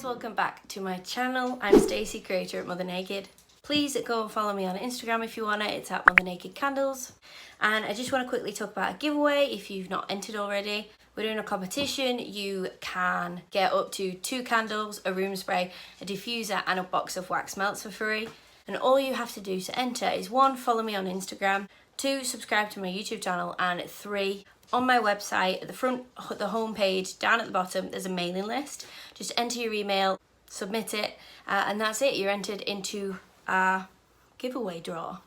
welcome back to my channel. I'm Stacey, creator at Mother Naked. Please go and follow me on Instagram if you want it. It's at Mother Naked Candles. And I just want to quickly talk about a giveaway if you've not entered already. We're doing a competition. You can get up to 2 candles, a room spray, a diffuser and a box of wax melts for free. And all you have to do to enter is 1, follow me on Instagram, 2, subscribe to my YouTube channel, and 3, on my website, at the front, the home page, down at the bottom, there's a mailing list. Just enter your email, submit it, and that's it. You're entered into our giveaway draw.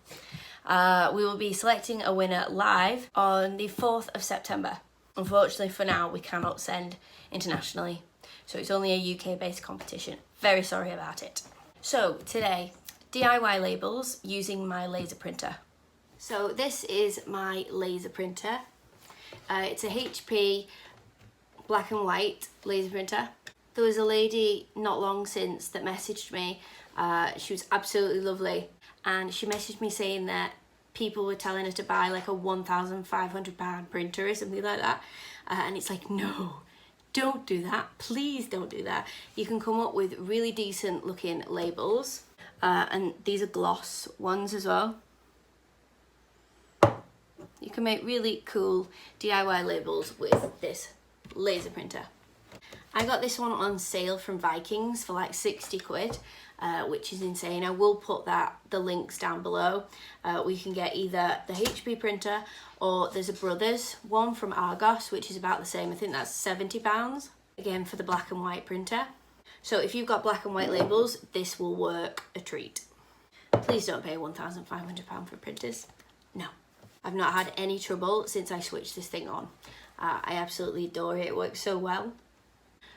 We will be selecting a winner live on the 4th of September. Unfortunately, for now, we cannot send internationally, so it's only a UK-based competition. Very sorry about it. So today, DIY labels using my laser printer. So this is my laser printer. It's a HP black and white laser printer. There was a lady not long since that messaged me. She was absolutely lovely, and she messaged me saying that people were telling her to buy like a £1,500 printer or something like that, and it's like, no, don't do that, please don't do that. You can come up with really decent looking labels, and these are gloss ones as well. You can make really cool DIY labels with this laser printer. I got this one on sale from Vikings for like 60 quid, which is insane. I will put the links down below. We can get either the HP printer, or there's a Brothers one from Argos, which is about the same. I think that's £70, again for the black and white printer. So if you've got black and white labels, this will work a treat. Please don't pay £1,500 for printers. No. I've not had any trouble since I switched this thing on. I absolutely adore it. It works so well.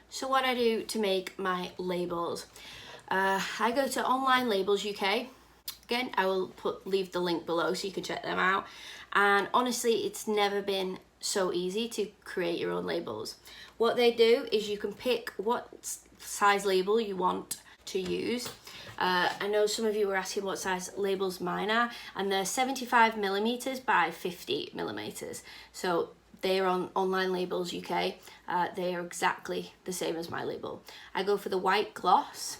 So what I do to make my labels, I go to Online Labels UK. Again, I will leave the link below so you can check them out. And honestly, it's never been so easy to create your own labels. What they do is you can pick what size label you want to use. I know some of you were asking what size labels mine are, and they're 75mm by 50mm. So they're on Online Labels UK. They are exactly the same as my label. I go for the white gloss,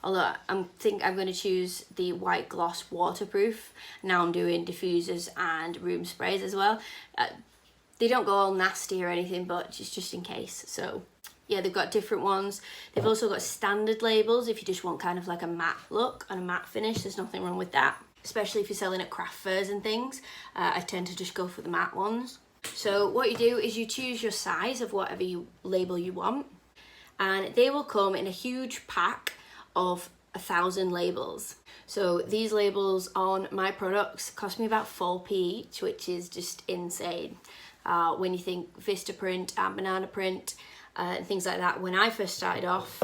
although I think I'm going to choose the white gloss waterproof. Now I'm doing diffusers and room sprays as well. They don't go all nasty or anything, but just in case. So yeah, they've got different ones. They've also got standard labels if you just want kind of like a matte look and a matte finish. There's nothing wrong with that, especially if you're selling at craft fairs and things. I tend to just go for the matte ones. So what you do is you choose your size of whatever label you want, and they will come in a huge pack of 1,000 labels. So these labels on my products cost me about 4p each, which is just insane. When you think Vistaprint and Banana Print, and things like that. When I first started off,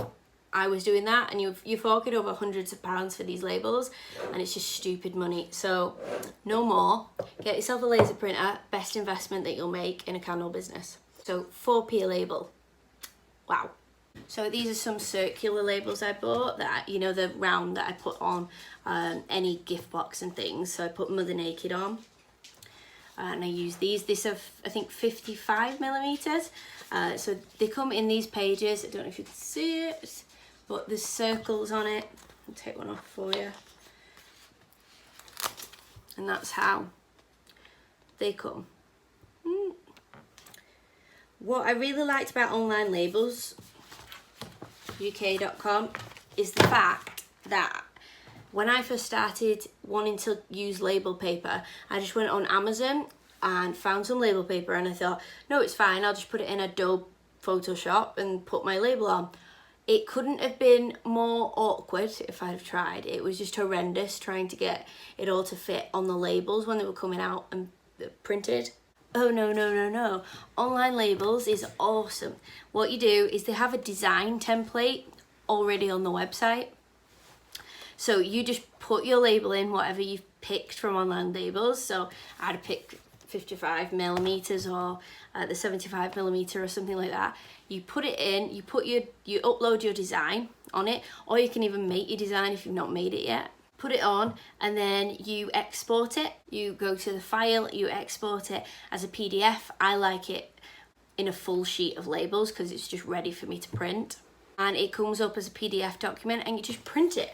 I was doing that, and you're forking over hundreds of pounds for these labels, and it's just stupid money. So no more. Get yourself a laser printer, best investment that you'll make in a candle business. So 4p a label. Wow. So these are some circular labels I bought, that, you know, the round that I put on any gift box and things. So I put Mother Naked on. And I use these. These are, I think, 55mm. So they come in these pages. I don't know if you can see it, but there's circles on it. I'll take one off for you. And that's how they come. What I really liked about Online Labels UK.com is the fact that when I first started wanting to use label paper, I just went on Amazon and found some label paper, and I thought, no, it's fine, I'll just put it in Adobe Photoshop and put my label on. It couldn't have been more awkward if I'd have tried. It was just horrendous trying to get it all to fit on the labels when they were coming out and printed. Oh no, no, no, no. Online Labels is awesome. What you do is they have a design template already on the website. So you just put your label in, whatever you've picked from Online Labels. So I'd pick 55mm or the 75mm or something like that. You put it in, you upload your design on it, or you can even make your design if you've not made it yet. Put it on, and then you export it. You go to the file, you export it as a PDF. I like it in a full sheet of labels because it's just ready for me to print. and it comes up as a PDF document, and you just print it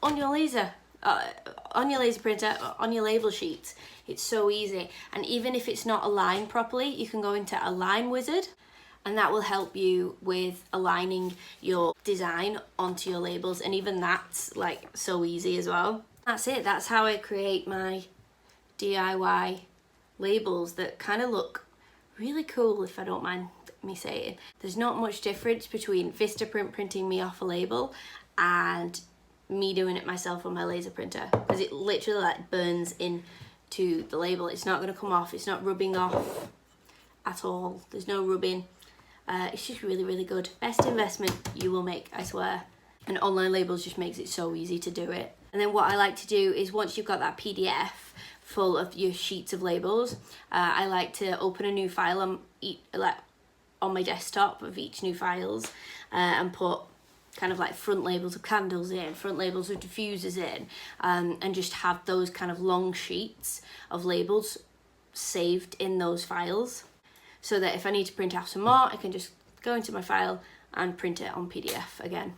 on your laser printer, on your label sheets. It's so easy. And even if it's not aligned properly, you can go into Align Wizard, and that will help you with aligning your design onto your labels, and even that's like so easy as well. That's it. That's how I create my DIY labels that kind of look really cool, if I don't mind me saying. There's not much difference between Vistaprint printing me off a label and me doing it myself on my laser printer, because it literally like burns into the label. It's not going to come off. It's not rubbing off at all. There's no rubbing. It's just really, really good. Best investment you will make, I swear. And online labels just makes it so easy to do it. And then what I like to do is, once you've got that PDF full of your sheets of labels, I like to open a new file on my desktop of each new files, and put kind of like front labels of candles in, front labels of diffusers in, and just have those kind of long sheets of labels saved in those files, so that if I need to print out some more, I can just go into my file and print it on PDF again.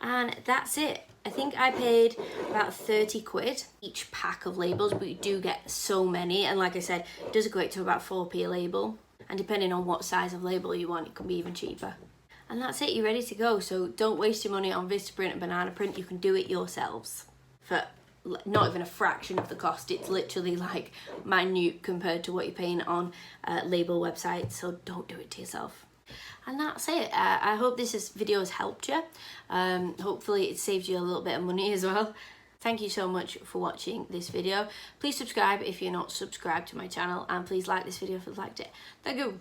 And that's it. I think I paid about 30 quid each pack of labels, but you do get so many, and like I said, it does equate to about 4p a label, and depending on what size of label you want, it can be even cheaper. And that's it, you're ready to go. So don't waste your money on Vistaprint and Banana Print. You can do it yourselves for not even a fraction of the cost. It's literally like minute compared to what you're paying on label websites, so don't do it to yourself. And that's it. I hope this video has helped you. Hopefully it saved you a little bit of money as well. Thank you so much for watching this video. Please subscribe if you're not subscribed to my channel, and please like this video if you liked it. Thank you.